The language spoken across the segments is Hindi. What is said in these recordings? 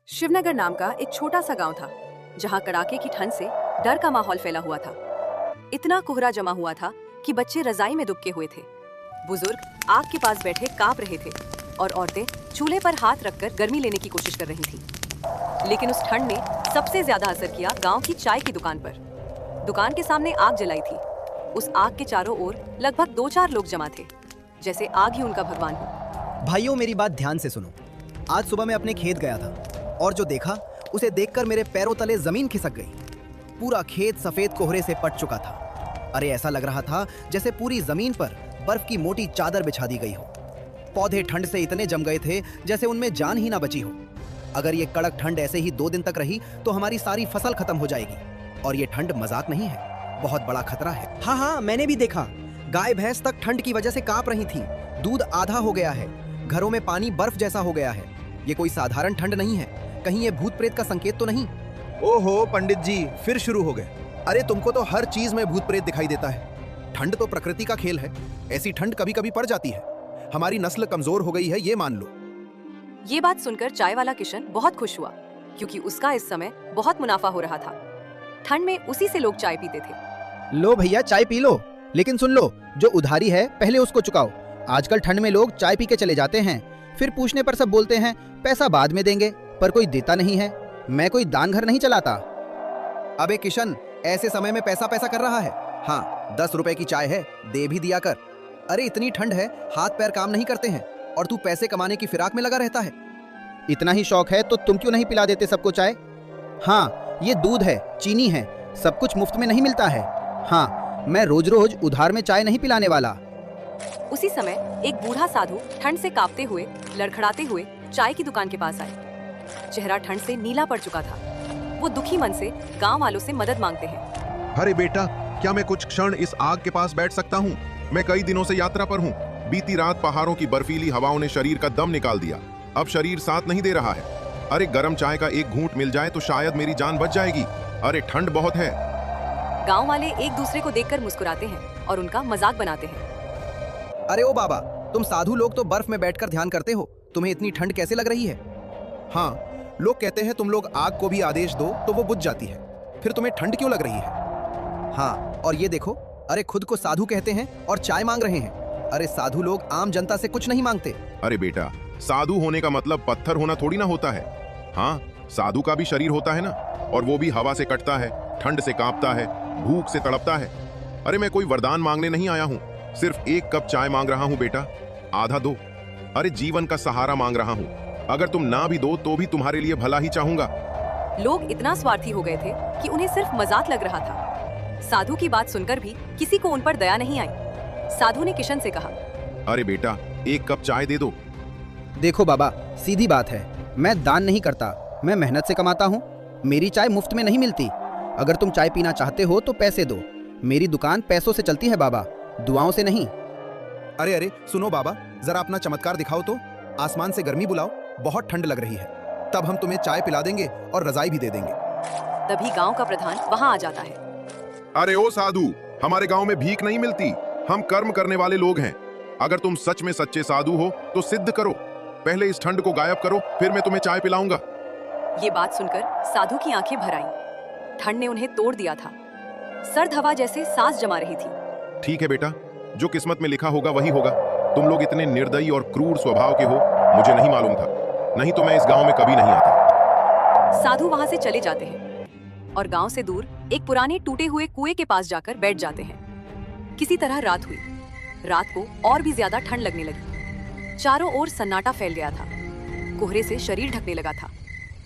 शिवनगर नाम का एक छोटा सा गांव था जहां कड़ाके की ठंड से डर का माहौल फैला हुआ था। इतना कोहरा जमा हुआ था कि बच्चे रजाई में दुबके हुए थे, बुजुर्ग आग के पास बैठे कांप रहे थे और औरतें चूल्हे पर हाथ रखकर गर्मी लेने की कोशिश कर रही थी। लेकिन उस ठंड ने सबसे ज्यादा असर किया गांव की चाय की दुकान पर। दुकान के सामने आग जलाई थी। उस आग के चारों ओर लगभग 2-4 लोग जमा थे, जैसे आग ही उनका भगवान हो। भाइयों, मेरी बात ध्यान से सुनो। आज सुबह मैं अपने खेत गया था और जो देखा उसे देखकर मेरे पैरों तले जमीन खिसक गई। पूरा खेत सफेद कोहरे से पट चुका था। अरे ऐसा लग रहा था जैसे पूरी जमीन पर बर्फ की मोटी चादर बिछा दी गई हो। पौधे ठंड से इतने जम गए थे जैसे उनमें जान ही ना बची हो। अगर ये कड़क ठंड ऐसे ही 2 दिन तक रही तो हमारी सारी फसल खत्म हो जाएगी। और ये ठंड मजाक नहीं है, बहुत बड़ा खतरा है। हाँ, मैंने भी देखा। गाय भैंस तक ठंड की वजह से कांप रही थी। दूध आधा हो गया है। घरों में पानी बर्फ जैसा हो गया है। ये कोई साधारण ठंड नहीं है। कहीं ये भूत प्रेत का संकेत तो नहीं? ओहो पंडित जी, फिर शुरू हो गए। अरे तुमको तो हर चीज में भूत प्रेत दिखाई देता है। ठंड तो प्रकृति का खेल है। ऐसी ठंड कभी कभी पड़ जाती है। हमारी नस्ल कमजोर हो गई है, ये मान लो। ये बात सुनकर चाय वाला किशन बहुत खुश हुआ, क्योंकि उसका इस समय बहुत मुनाफा हो रहा था। ठंड में उसी से लोग चाय पीते थे। लो भैया, चाय पी लो, लेकिन सुन लो, जो उधारी है पहले उसको चुकाओ। आजकल ठंड में लोग चाय पी के चले जाते हैं, फिर पूछने पर सब बोलते हैं पैसा बाद में देंगे, पर कोई देता नहीं है। मैं कोई दान घर नहीं चलाता। अबे किशन, ऐसे समय में पैसा पैसा कर रहा है? हाँ, 10 रुपए की चाय है, दे भी दिया कर। अरे इतनी ठंड है, हाथ पैर काम नहीं करते हैं और तू पैसे कमाने की फिराक में लगा रहता है। इतना ही शौक है तो तुम क्यों नहीं पिला देते सबको चाय? हाँ, ये दूध है, चीनी है, सब कुछ मुफ्त में नहीं मिलता है। हाँ, मैं रोज रोज उधार में चाय नहीं पिलाने वाला। उसी समय एक बूढ़ा साधु ठंड से कांपते हुए, लड़खड़ाते हुए चाय की दुकान के पास आए। चेहरा ठंड से नीला पड़ चुका था। वो दुखी मन से गांव वालों से मदद मांगते हैं। अरे बेटा, क्या मैं कुछ क्षण इस आग के पास बैठ सकता हूँ? मैं कई दिनों से यात्रा पर हूँ। बीती रात पहाड़ों की बर्फीली हवाओं ने शरीर का दम निकाल दिया। अब शरीर साथ नहीं दे रहा है। अरे गर्म चाय का एक घूंट मिल जाए तो शायद मेरी जान बच जाएगी। अरे ठंड बहुत है। गांव वाले एक दूसरे को देखकर मुस्कुराते हैं और उनका मजाक बनाते हैं। अरे ओ बाबा, तुम साधु लोग तो बर्फ में बैठकर ध्यान करते हो, तुम्हें इतनी ठंड कैसे लग रही है? हाँ, लोग कहते हैं तुम लोग आग को भी आदेश दो तो वो बुझ जाती है, फिर तुम्हें ठंड क्यों लग रही है? हाँ, और ये देखो, अरे खुद को साधु कहते हैं और चाय मांग रहे हैं। अरे साधु लोग आम जनता से कुछ नहीं मांगते। अरे बेटा, साधु होने का मतलब पत्थर होना थोड़ी ना होता है। हाँ, साधु का भी शरीर होता है ना, और वो भी हवा से कटता है, ठंड से कांपता है, भूख से तड़पता है। अरे मैं कोई वरदान मांगने नहीं आया हूँ, सिर्फ 1 कप चाय मांग रहा हूँ बेटा, आधा दो। अरे जीवन का सहारा मांग रहा हूँ। अगर तुम ना भी दो तो भी तुम्हारे लिए भला ही चाहूंगा। लोग इतना स्वार्थी हो गए थे कि उन्हें सिर्फ मजाक लग रहा था। साधु की बात सुनकर भी किसी को उन पर दया नहीं आई। साधु ने किशन से कहा, अरे बेटा, 1 कप चाय दे दो। देखो बाबा, सीधी बात है, मैं दान नहीं करता, मैं मेहनत से कमाता हूँ। मेरी चाय मुफ्त में नहीं मिलती। अगर तुम चाय पीना चाहते हो तो पैसे दो। मेरी दुकान पैसों से चलती है बाबा, दुआओं से नहीं। अरे अरे सुनो बाबा, जरा अपना चमत्कार दिखाओ तो। आसमान से गर्मी बुलाओ, बहुत ठंड लग रही है, तब हम तुम्हें चाय पिला देंगे और रजाई भी दे देंगे। तभी गांव का प्रधान वहां आ जाता है। अरे ओ साधु, हमारे गांव में भीख नहीं मिलती, हम कर्म करने वाले लोग हैं। अगर तुम सच में सच्चे साधु हो तो सिद्ध करो। पहले इस ठंड को गायब करो, फिर मैं तुम्हें चाय पिलाऊंगा। ये बात सुनकर साधु की आंखें भर आईं। ठंड ने उन्हें तोड़ दिया था। सर्द हवा जैसे सांस जमा रही थी। ठीक है बेटा, जो किस्मत में लिखा होगा वही होगा। तुम लोग इतने निर्दयी और क्रूर स्वभाव के हो, मुझे नहीं मालूम था, नहीं तो मैं इस गांव में कभी नहीं आता। साधु वहां से चले जाते हैं और गांव से दूर एक पुराने टूटे हुए कुएं के पास जाकर बैठ जाते हैं। किसी तरह रात हुई। रात को और भी ज्यादा ठंड लगने लगी। चारों ओर सन्नाटा फैल गया था। कोहरे से शरीर ढकने लगा था।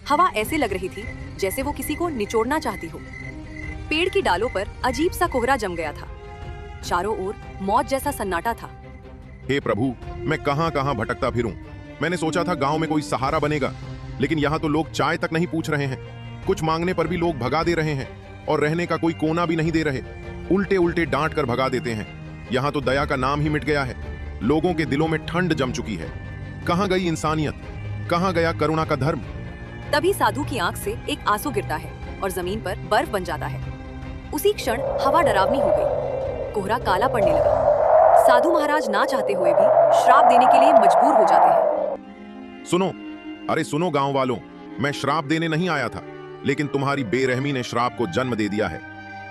हवा ऐसे लग रही थी जैसे वो किसी को निचोड़ना चाहती हो। पेड़ की डालों पर अजीब सा कोहरा जम गया था। चारों ओर मौत जैसा सन्नाटा था। हे प्रभु, मैं कहां कहां भटकता फिरूं। मैंने सोचा था गांव में कोई सहारा बनेगा, लेकिन यहाँ तो लोग चाय तक नहीं पूछ रहे हैं। कुछ मांगने पर भी लोग भगा दे रहे हैं और रहने का कोई कोना भी नहीं दे रहे। उल्टे उल्टे डांट कर भगा देते हैं। यहाँ तो दया का नाम ही मिट गया है। लोगों के दिलों में ठंड जम चुकी है। कहाँ गई इंसानियत, कहाँ गया करुणा का धर्म? तभी साधु की आंख से एक आंसू गिरता है और जमीन पर बर्फ बन जाता है। उसी क्षण हवा डरावनी हो गई। कोहरा काला पड़ने लगा। साधु महाराज ना चाहते हुए भी श्राप देने के लिए मजबूर हो जाते हैं। सुनो, अरे सुनो गांव वालों, मैं श्राप देने नहीं आया था, लेकिन तुम्हारी बेरहमी ने श्राप को जन्म दे दिया है।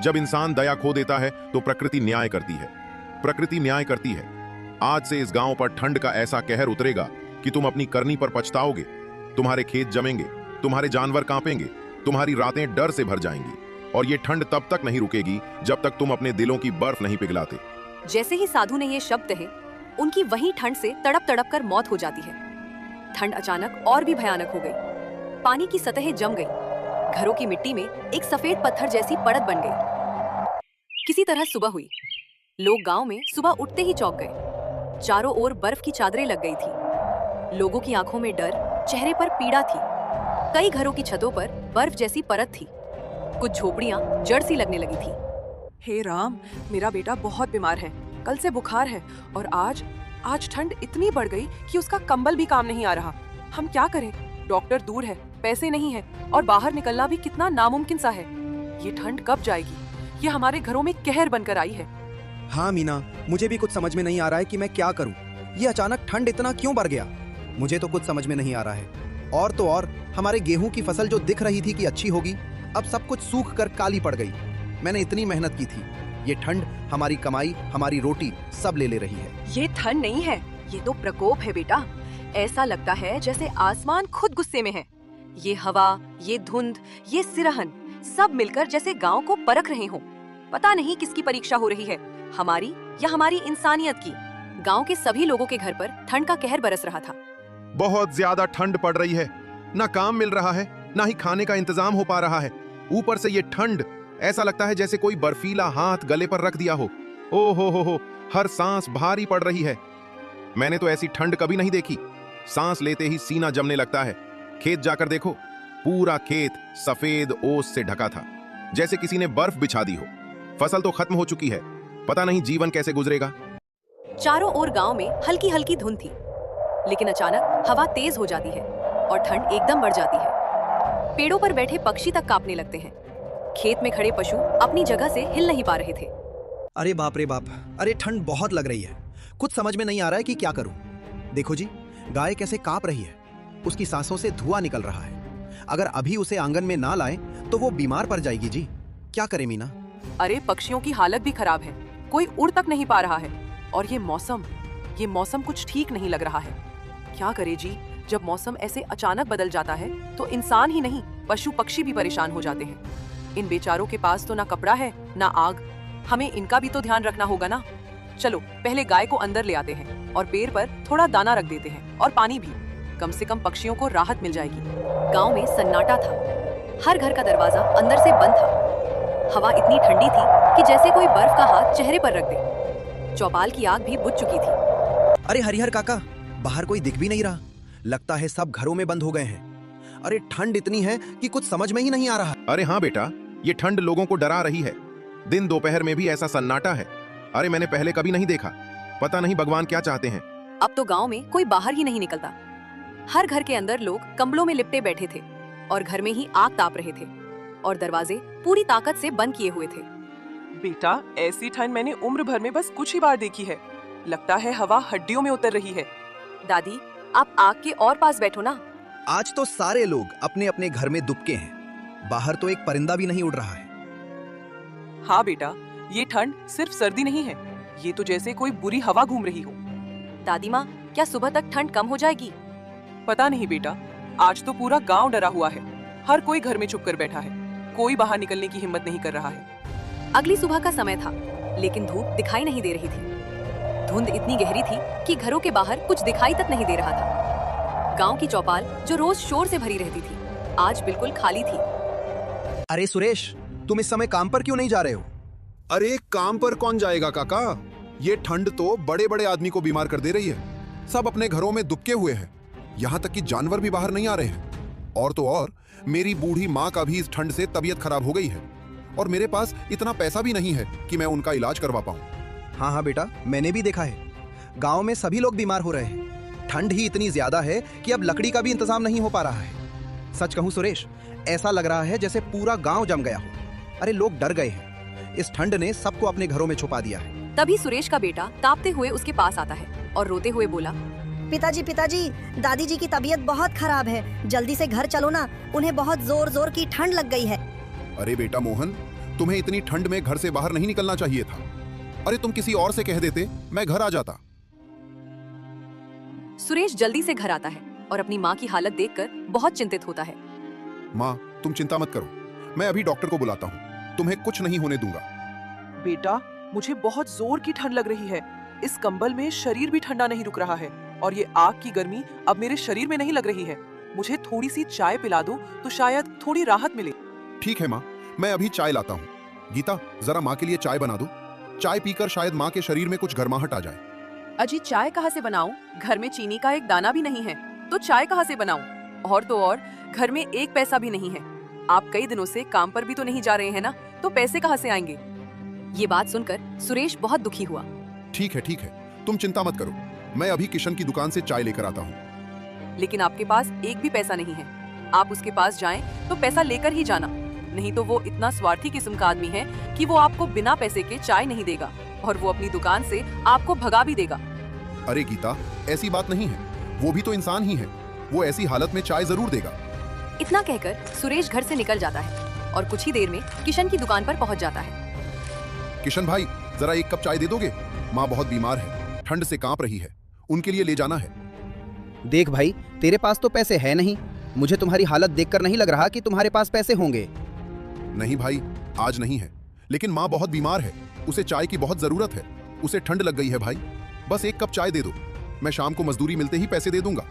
जब इंसान दया खो देता है तो प्रकृति न्याय करती है। प्रकृति न्याय करती है। आज से इस गांव पर ठंड का ऐसा कहर उतरेगा कि तुम अपनी करनी पर पछताओगे। तुम्हारे खेत जमेंगे, तुम्हारे जानवर कांपेंगे, तुम्हारी रातें डर से भर जाएंगी, और ये ठंड तब तक नहीं रुकेगी जब तक तुम अपने दिलों की बर्फ नहीं पिघलाते। जैसे ही साधु ने ये शब्द कहे, उनकी वहीं ठंड से तड़प तड़प कर मौत हो जाती है। ठंड अचानक और भी भयानक हो गई। पानी की सतहें जम गई। घरों की मिट्टी में एक सफेद पत्थर जैसी परत बन गई। किसी तरह सुबह हुई। लोग गांव में सुबह उठते ही चौंक गए। चारों ओर बर्फ की चादरें लग गई थी। लोगों की आंखों में डर, चेहरे पर पीड़ा थी। कई घरों की छतों पर बर्फ जैसी परत थी। कुछ झोपड़ियां जड़ सी लगने लगी थी। हे राम, मेरा बेटा बहुत बीमार है। कल से बुखार है और आज ठंड इतनी बढ़ गई कि उसका कंबल भी काम नहीं आ रहा। हम क्या करें? डॉक्टर दूर है, पैसे नहीं है और बाहर निकलना भी कितना नामुमकिन सा है। ये ठंड कब जाएगी? ये हमारे घरों में कहर बनकर आई है। हाँ मीना, मुझे भी कुछ समझ में नहीं आ रहा है कि मैं क्या करूं। ये अचानक ठंड इतना क्यों बढ़ गया, मुझे तो कुछ समझ में नहीं आ रहा है। और तो और हमारे गेहूं की फसल जो दिख रही थी कि अच्छी होगी, अब सब कुछ सूख कर काली पड़ गई। मैंने इतनी मेहनत की थी। ये ठंड हमारी कमाई, हमारी रोटी सब ले रही है। ये ठंड नहीं है, ये तो प्रकोप है बेटा। ऐसा लगता है जैसे आसमान खुद गुस्से में है। ये हवा, ये धुंध, ये सिरहन सब मिलकर जैसे गांव को परख रहे हों। पता नहीं किसकी परीक्षा हो रही है, हमारी या हमारी इंसानियत की। गांव के सभी लोगों के घर पर ठंड का कहर बरस रहा था। बहुत ज्यादा ठंड पड़ रही है। ना काम मिल रहा है, ना ही खाने का इंतजाम हो पा रहा है। ऊपर से ये ठंड, ऐसा लगता है जैसे कोई बर्फीला हाथ गले पर रख दिया हो। ओ हो, हर सांस भारी पड़ रही है। मैंने तो ऐसी ठंड कभी नहीं देखी। सांस लेते ही सीना जमने लगता है। खेत जाकर देखो, पूरा खेत सफेद ओस से ढका था, जैसे किसी ने बर्फ बिछा दी हो। फसल तो खत्म हो चुकी है, पता नहीं जीवन कैसे गुजरेगा। चारों ओर गांव में हल्की हल्की धुंध थी, लेकिन अचानक हवा तेज हो जाती है और ठंड एकदम बढ़ जाती है। पेड़ों पर बैठे पक्षी तक कांपने लगते हैं। खेत में खड़े पशु अपनी जगह से हिल नहीं पा रहे थे। अरे बाप रे बाप, अरे ठंड बहुत लग रही है। कुछ समझ में नहीं आ रहा है कि क्या करूं। देखो जी, गाय कैसे कांप रही है। उसकी सांसों से धुआं निकल रहा है। अगर अभी उसे आंगन में ना लाएं तो वो बीमार पड़ जाएगी जी। क्या करें मीना? अरे पक्षियों की हालत भी खराब है, कोई उड़ तक नहीं पा रहा है। और ये मौसम कुछ ठीक नहीं लग रहा है। क्या करे जी? जब मौसम ऐसे अचानक बदल जाता है तो इंसान ही नहीं, पशु पक्षी भी परेशान हो जाते हैं। इन बेचारों के पास तो ना कपड़ा है ना आग। हमें इनका भी तो ध्यान रखना होगा ना। चलो पहले गाय को अंदर ले आते हैं और पेड़ पर थोड़ा दाना रख देते हैं और पानी भी। कम से कम पक्षियों को राहत मिल जाएगी। गांव में सन्नाटा था। हर घर का दरवाजा अंदर से बंद था। हवा इतनी ठंडी थी कि जैसे कोई बर्फ का हाथ चेहरे पर रख दे। चौपाल की आग भी बुझ चुकी थी। अरे हरिहर काका, बाहर कोई दिख भी नहीं रहा। लगता है सब घरों में बंद हो गए हैं। अरे ठंड इतनी है कि कुछ समझ में ही नहीं आ रहा। अरे हाँ बेटा, ये ठंड लोगों को डरा रही है। दिन दोपहर में भी ऐसा सन्नाटा है। अरे मैंने पहले कभी नहीं देखा। पता नहीं भगवान क्या चाहते हैं। अब तो गांव में कोई बाहर ही नहीं निकलता। हर घर के अंदर लोग कंबलों में लिपटे बैठे थे और घर में ही आग ताप रहे थे और दरवाजे पूरी ताकत से बंद किए हुए थे। बेटा, ऐसी ठंड मैंने उम्र भर में बस कुछ ही बार देखी है। लगता है हवा हड्डियों में उतर रही है। दादी, आप आग के और पास बैठो ना। आज तो सारे लोग अपने अपने घर में दुबके हैं। बाहर तो एक परिंदा भी नहीं उड़ रहा है। हाँ बेटा, ये ठंड सिर्फ सर्दी नहीं है, ये तो जैसे कोई बुरी हवा घूम रही हो। दादी माँ, क्या सुबह तक ठंड कम हो जाएगी? पता नहीं बेटा, आज तो पूरा गांव डरा हुआ है। हर कोई घर में चुप कर बैठा है। कोई बाहर निकलने की हिम्मत नहीं कर रहा है। अगली सुबह का समय था, लेकिन धूप दिखाई नहीं दे रही थी। धुंध इतनी गहरी थी कि घरों के बाहर कुछ दिखाई तक नहीं दे रहा था। गांव की चौपाल जो रोज शोर से भरी रहती थी, आज बिल्कुल खाली थी। अरे सुरेश, तुम इस समय काम पर क्यों नहीं जा रहे हो? अरे काम पर कौन जाएगा काका? ये ठंड तो बड़े बड़े आदमी को बीमार कर दे रही है। सब अपने घरों में दुबके हुए हैं। यहाँ तक कि जानवर भी बाहर नहीं आ रहे हैं। और तो और मेरी बूढ़ी माँ का भी इस ठंड से तबीयत खराब हो गई है और मेरे पास इतना पैसा भी नहीं है कि मैं उनका इलाज करवा पाऊँ। हाँ हाँ बेटा, मैंने भी देखा है। गांव में सभी लोग बीमार हो रहे हैं। ठंड ही इतनी ज्यादा है कि अब लकड़ी का भी इंतजाम नहीं हो पा रहा है। सच कहूँ सुरेश, ऐसा लग रहा है जैसे पूरा गांव जम गया हो। अरे लोग डर गए हैं। इस ठंड ने सबको अपने घरों में छुपा दिया है। तभी सुरेश का बेटा तापते हुए उसके पास आता है और रोते हुए बोला, पिताजी पिताजी, दादी जी की तबीयत बहुत खराब है, जल्दी से घर चलो ना, उन्हें बहुत जोर जोर की ठंड लग गई है। अरे बेटा मोहन, तुम्हें इतनी ठंड में घर से बाहर नहीं निकलना चाहिए था। अरे तुम किसी और से कह देते, मैं घर आ जाता। सुरेश जल्दी से घर आता है और अपनी माँ की हालत देखकर बहुत चिंतित होता है। माँ, तुम चिंता मत करो, मैं अभी डॉक्टर को बुलाता हूँ, तुम्हें कुछ नहीं होने दूंगा। बेटा, मुझे बहुत जोर की ठंड लग रही है। इस कंबल में शरीर भी ठंडा नहीं रुक रहा है और ये आग की गर्मी अब मेरे शरीर में नहीं लग रही है। मुझे थोड़ी सी चाय पिला दो तो शायद थोड़ी राहत मिले। ठीक है माँ, मैं अभी चाय लाता हूँ। गीता, जरा माँ के लिए चाय बना दो। चाय पीकर शायद माँ के शरीर में कुछ गर्माहट आ जाए। अजी, चाय कहाँ से बनाऊं? घर में चीनी का एक दाना भी नहीं है, तो चाय कहाँ से बनाऊं? और तो और घर में एक पैसा भी नहीं है। आप कई दिनों से काम पर भी तो नहीं जा रहे हैं ना, तो पैसे कहाँ से आएंगे? ये बात सुनकर सुरेश बहुत दुखी हुआ। ठीक है, तुम चिंता मत करो, मैं अभी किशन की दुकान से चाय लेकर आता हूँ। लेकिन आपके पास एक भी पैसा नहीं है। आप उसके पास जाएं तो पैसा लेकर ही जाना, नहीं तो वो इतना स्वार्थी किस्म का आदमी है कि वो आपको बिना पैसे के चाय नहीं देगा और वो अपनी दुकान से आपको भगा भी देगा। अरे गीता, ऐसी बात नहीं है, वो भी तो इंसान ही है, वो ऐसी हालत में चाय जरूर देगा। इतना कहकर सुरेश घर से निकल जाता है और कुछ ही देर में किशन की दुकान पर पहुंच जाता है। किशन भाई, जरा एक कप चाय दे दोगे? माँ बहुत बीमार है, ठंड से कांप रही है, उनके लिए ले जाना है। देख भाई, तेरे पास तो पैसे है नहीं, मुझे तुम्हारी हालत देखकर नहीं लग रहा कि तुम्हारे पास पैसे होंगे। नहीं भाई, आज नहीं है, लेकिन माँ बहुत बीमार है, उसे चाय की बहुत जरूरत है, उसे ठंड लग गई है भाई, बस एक कप चाय दे दो, मैं शाम को मजदूरी मिलते ही पैसे दे दूंगा।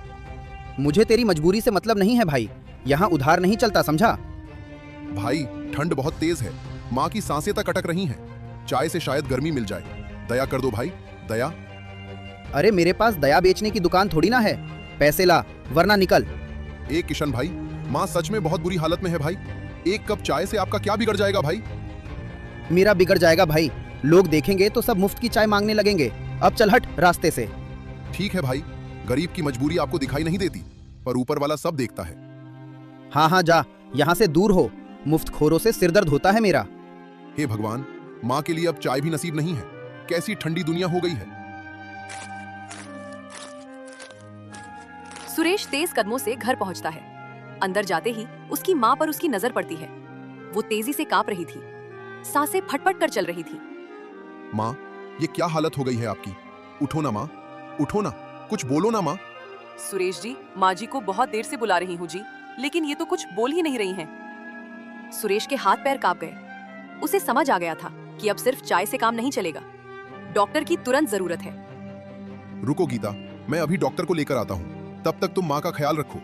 मुझे तेरी मजबूरी से मतलब नहीं है भाई, यहाँ उधार नहीं चलता, समझा? भाई, ठंड बहुत तेज है, माँ की सांसें तक अटक रही हैं, चाय से शायद गर्मी मिल जाए, दया कर दो भाई, दया। अरे मेरे पास दया बेचने की दुकान थोड़ी ना है, पैसे ला वरना निकल। एक किशन भाई, माँ सच में बहुत बुरी हालत में है भाई, एक कप चाय से आपका क्या बिगड़ जाएगा भाई? मेरा बिगड़ जाएगा भाई, लोग देखेंगे तो सब मुफ्त की चाय मांगने लगेंगे, अब चल हट रास्ते से। ठीक है भाई, गरीब की मजबूरी आपको दिखाई नहीं देती, पर ऊपर वाला सब देखता है। हाँ जा, यहाँ से दूर हो, मुफ्त खोरों से सिरदर्द होता है मेरा। हे भगवान, माँ के लिए अब चाय भी नसीब नहीं है, कैसी ठंडी दुनिया हो गई है। सुरेश तेज कदमों से घर पहुंचता है। अंदर जाते ही उसकी माँ पर उसकी नजर पड़ती है। वो तेजी से कांप रही थी, सांसें फटफट कर चल रही थी। माँ, ये क्या हालत हो गई है आपकी? उठो ना माँ, उठो ना, कुछ बोलो ना माँ। सुरेश जी, माँ जी को बहुत देर से बुला रही हूँ जी, लेकिन ये तो कुछ बोल ही नहीं रही हैं। सुरेश के हाथ पैर कांप गए। उसे समझ आ गया था कि अब सिर्फ चाय से काम नहीं चलेगा, डॉक्टर की तुरंत जरूरत है। रुको गीता, मैं अभी डॉक्टर को लेकर आता हूँ, तब तक तुम माँ का ख्याल रखो।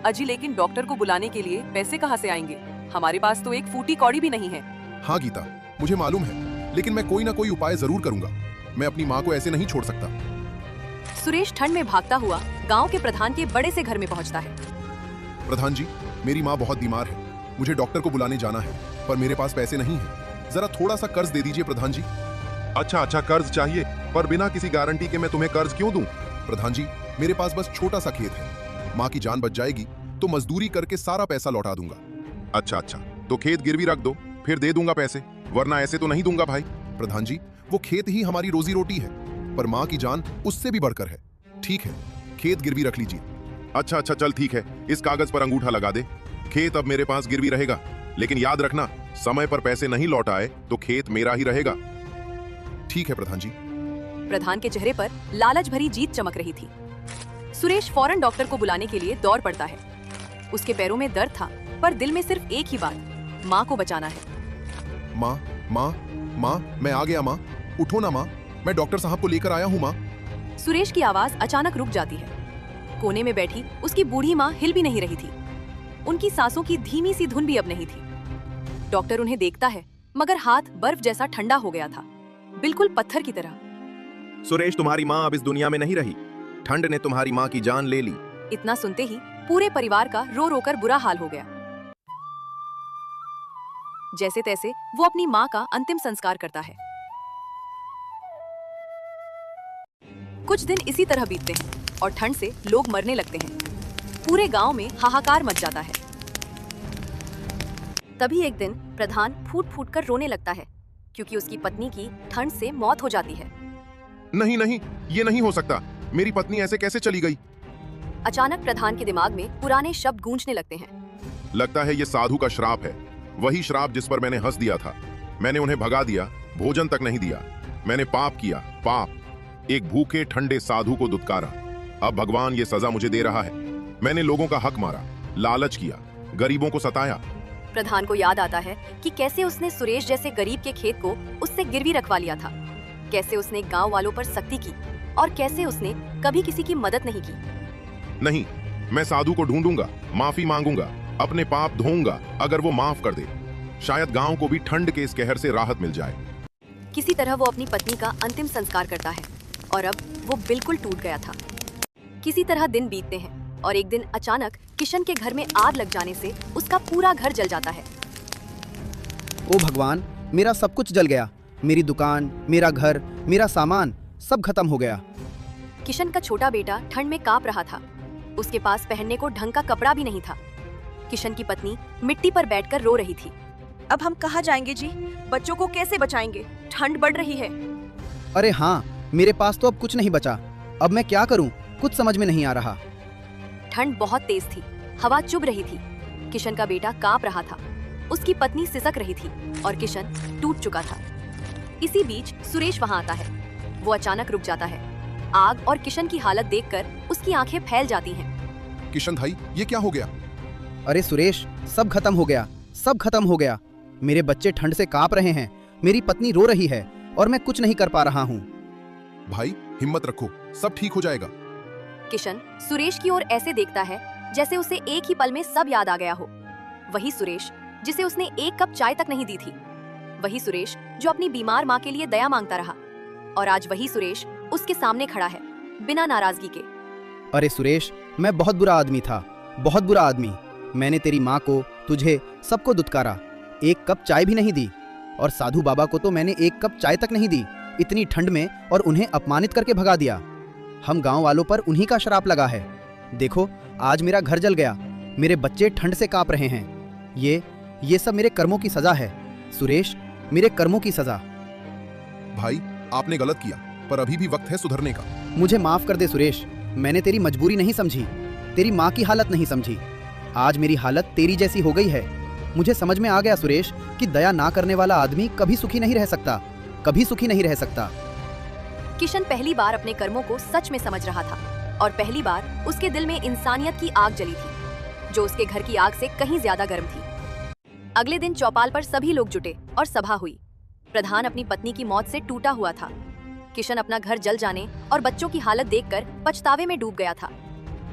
अजी, लेकिन डॉक्टर को बुलाने के लिए पैसे कहाँ से आएंगे? हमारे पास तो एक फूटी कौड़ी भी नहीं है। हाँ गीता, मुझे मालूम है, लेकिन मैं कोई ना कोई उपाय जरूर करूंगा, मैं अपनी माँ को ऐसे नहीं छोड़ सकता। सुरेश ठंड में भागता हुआ गांव के प्रधान के बड़े से घर में पहुंचता है। प्रधान जी, मेरी माँ बहुत बीमार है, मुझे डॉक्टर को बुलाने जाना है, पर मेरे पास पैसे नहीं है, जरा थोड़ा सा कर्ज दे दीजिए प्रधान जी। अच्छा, कर्ज चाहिए, पर बिना किसी गारंटी के मैं तुम्हें कर्ज क्यों दूं? प्रधान जी, मेरे पास बस छोटा सा खेत है, माँ की जान बच जाएगी तो मजदूरी करके सारा पैसा लौटा दूंगा। अच्छा, तो खेत गिरवी रख दो, फिर दे दूंगा पैसे, वरना ऐसे तो नहीं दूंगा भाई। प्रधान जी, वो खेत ही हमारी रोजी रोटी है, पर माँ की जान उससे भी बढ़कर है। ठीक है, खेत गिरवी रख लीजिए। अच्छा, चल ठीक है, इस कागज पर अंगूठा लगा दे, खेत अब मेरे पास गिरवी रहेगा, लेकिन याद रखना, समय पर पैसे नहीं लौट आए तो खेत मेरा ही रहेगा। ठीक है प्रधान जी। प्रधान के चेहरे पर लालच भरी जीत चमक रही थी। सुरेश फौरन डॉक्टर को बुलाने के लिए दौड़ पड़ता है। उसके पैरों में दर्द था, पर दिल में सिर्फ एक ही बात, माँ को बचाना है। माँ, मैं आ गया माँ, उठो ना माँ, मैं डॉक्टर साहब को लेकर आया हूँ माँ। सुरेश की आवाज अचानक रुक जाती है। कोने में बैठी उसकी बूढ़ी माँ हिल भी नहीं रही थी। उनकी सांसों की धीमी सी धुन भी अब नहीं थी। डॉक्टर उन्हें देखता है, मगर हाथ बर्फ जैसा ठंडा हो गया था, बिल्कुल पत्थर की तरह। सुरेश, तुम्हारी माँ अब इस दुनिया में नहीं रही, ठंड ने तुम्हारी माँ की जान ले ली। इतना सुनते ही पूरे परिवार का रो रो कर बुरा हाल हो गया। जैसे तैसे वो अपनी माँ का अंतिम संस्कार करता है। कुछ दिन इसी तरह बीतते हैं और ठंड से लोग मरने लगते हैं। पूरे गांव में हाहाकार मच जाता है। तभी एक दिन प्रधान फूट फूट कर रोने लगता है, क्योंकि उसकी पत्नी की ठंड से मौत हो जाती है। नहीं, ये नहीं हो सकता, मेरी पत्नी ऐसे कैसे चली गई? अचानक प्रधान के दिमाग में पुराने शब्द गूंजने लगते हैं। लगता है ये साधु का श्राप है, वही श्राप जिस पर मैंने हंस दिया था। मैंने उन्हें भगा दिया, भोजन तक नहीं दिया। मैंने पाप किया, पाप। एक भूखे ठंडे साधु को दुत्कारा। अब भगवान ये सजा मुझे दे रहा है। मैंने लोगों का हक मारा, लालच किया, गरीबों को सताया। प्रधान को याद आता है कि कैसे उसने सुरेश जैसे गरीब के खेत को उससे गिरवी रखवा लिया था, कैसे उसने गांव वालों पर सख्ती की और कैसे उसने कभी किसी की मदद नहीं की। नहीं, मैं साधु को ढूंढूंगा, माफी मांगूंगा, अपने पाप धोऊंगा। अगर वो माफ कर दे, शायद गांव को भी ठंड के इस कहर से राहत मिल जाए। किसी तरह वो अपनी पत्नी का अंतिम संस्कार करता है और अब वो बिल्कुल टूट गया था। किसी तरह दिन बीतते हैं और एक दिन अचानक किशन के घर में आग लग जाने से उसका पूरा घर जल जाता है। ओ भगवान, मेरा सब कुछ जल गया। मेरी दुकान, मेरा घर, मेरा सामान सब खत्म हो गया। किशन का छोटा बेटा ठंड में कांप रहा था। उसके पास पहनने को ढंग का कपड़ा भी नहीं था। किशन की पत्नी मिट्टी पर बैठकर रो रही थी। अब हम कहाँ जाएंगे जी? बच्चों को कैसे बचाएंगे? ठंड बढ़ रही है। अरे हाँ, मेरे पास तो अब कुछ नहीं बचा। अब मैं क्या करूं? कुछ समझ में नहीं आ रहा। ठंड बहुत तेज थी, हवा चुभ रही थी। किशन का बेटा कांप रहा था, उसकी पत्नी सिसक रही थी और किशन टूट चुका था। इसी बीच सुरेश वहां आता है। वो अचानक रुक जाता है। आग और किशन की हालत देखकर उसकी आंखें फैल जाती हैं। किशन भाई, ये क्या हो गया? अरे सुरेश, सब खत्म हो गया, सब खत्म हो गया। मेरे बच्चे ठंड से कांप रहे हैं, मेरी पत्नी रो रही है और मैं कुछ नहीं कर पा रहा हूँ। भाई हिम्मत रखो, सब ठीक हो जाएगा। किशन सुरेश की ओर ऐसे देखता है जैसे उसे एक ही पल में सब याद आ गया हो। वही सुरेश जिसे उसने एक कप चाय तक नहीं दी थी, वही सुरेश जो अपनी बीमार माँ के लिए दया मांगता रहा, और आज वही सुरेश उसके सामने खड़ा है बिना नाराजगी के। अरे सुरेश, मैं बहुत बुरा आदमी था, बहुत बुरा आदमी। मैंने तेरी माँ को, तुझे, सबको दुत्कारा, एक कप चाय भी नहीं दी। और साधु बाबा को तो मैंने एक कप चाय तक नहीं दी, इतनी ठंड में, और उन्हें अपमानित करके भगा दिया। हम गांव वालों पर उन्हीं का श्राप लगा है। देखो, आज मेरा घर जल गया, मेरे बच्चे ठंड से कांप रहे हैं। ये सब मेरे कर्मों की सजा है सुरेश, मेरे कर्मों की सजा। भाई आपने गलत किया, पर अभी भी वक्त है सुधरने का। मुझे माफ कर दे सुरेश, मैंने तेरी मजबूरी नहीं समझी, तेरी माँ की हालत नहीं समझी। आज मेरी हालत तेरी जैसी हो गई है। मुझे समझ में आ गया सुरेश कि दया ना करने वाला आदमी कभी सुखी नहीं रह सकता, कभी सुखी नहीं रह सकता। किशन पहली बार अपने कर्मों को सच में समझ रहा था और पहली बार उसके दिल में इंसानियत की आग जली थी, जो उसके घर की आग से कहीं ज्यादा गर्म थी। अगले दिन चौपाल पर सभी लोग जुटे और सभा हुई। प्रधान अपनी पत्नी की मौत से टूटा हुआ था। किशन अपना घर जल जाने और बच्चों की हालत देखकर पछतावे में डूब गया था।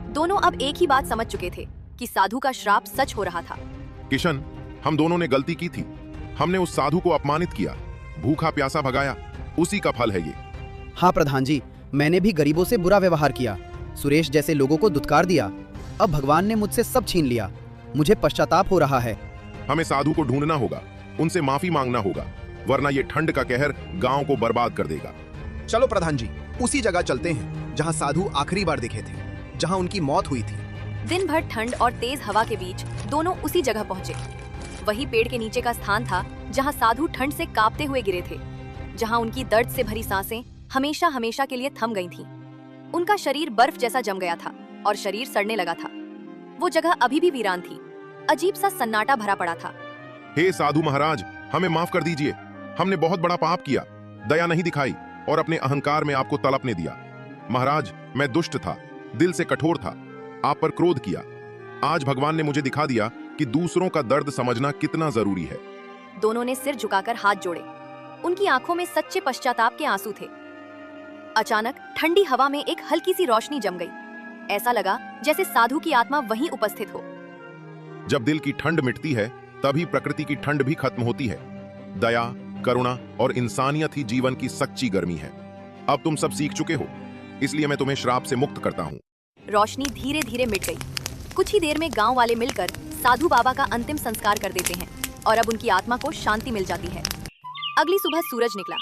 दोनों अब एक ही बात समझ चुके थे कि साधु का श्राप सच हो रहा था। किशन, हम दोनों ने गलती की थी। हमने उस साधु को अपमानित किया, भूखा प्यासा भगाया, उसी का फल है ये। हाँ प्रधान जी, मैंने भी गरीबों से बुरा व्यवहार किया, सुरेश जैसे लोगों को दुत्कार दिया। अब भगवान ने मुझसे सब छीन लिया, मुझे पश्चाताप हो रहा है। हमें साधु को ढूंढना होगा, उनसे माफी मांगना होगा, वरना ये ठंड का कहर गांव को बर्बाद कर देगा। चलो प्रधान जी, उसी जगह चलते हैं जहाँ साधु आखिरी बार दिखे थे, जहाँ उनकी मौत हुई थी। दिन भर ठंड और तेज हवा के बीच दोनों उसी जगह पहुंचे। वही पेड़ के नीचे का स्थान था जहां साधु ठंड से कांपते हुए गिरे थे, जहां उनकी दर्द से भरी सांसें हमेशा हमेशा के लिए थम गई थीं। उनका शरीर बर्फ जैसा जम गया था और शरीर सड़ने लगा था। वो जगह अभी भी वीरान थी, अजीब सा सन्नाटा भरा पड़ा था। हे साधु महाराज, हमें माफ कर दीजिए। हमने बहुत बड़ा पाप किया, दया नहीं दिखाई और अपने अहंकार में आपको तड़पने दिया। महाराज, मैं दुष्ट था, दिल से कठोर था, आप पर क्रोध किया। आज भगवान ने मुझे दिखा दिया कि दूसरों का दर्द समझना कितना जरूरी है। दोनों ने सिर झुकाकर हाथ जोड़े। उनकी आंखों में सच्चे पश्चाताप के आंसू थे। अचानक ठंडी हवा में एक हल्की सी रोशनी जम गई। ऐसा लगा जैसे साधु की आत्मा वहीं उपस्थित हो। जब दिल की ठंड मिटती है, तभी प्रकृति की ठंड भी खत्म होती है। दया, करुणा और इंसानियत ही जीवन की सच्ची गर्मी है। अब तुम सब सीख चुके हो, इसलिए मैं तुम्हें श्राप से मुक्त करता हूँ। रोशनी धीरे धीरे मिट गई। कुछ ही देर में गांव वाले मिलकर साधु बाबा का अंतिम संस्कार कर देते हैं और अब उनकी आत्मा को शांति मिल जाती है। अगली सुबह सूरज निकला।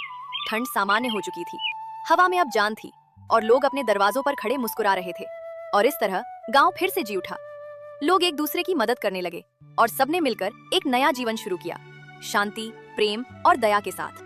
ठंड सामान्य हो चुकी थी, हवा में अब जान थी और लोग अपने दरवाजों पर खड़े मुस्कुरा रहे थे। और इस तरह गांव फिर से जी उठा। लोग एक दूसरे की मदद करने लगे और सबने मिलकर एक नया जीवन शुरू किया, शांति, प्रेम और दया के साथ।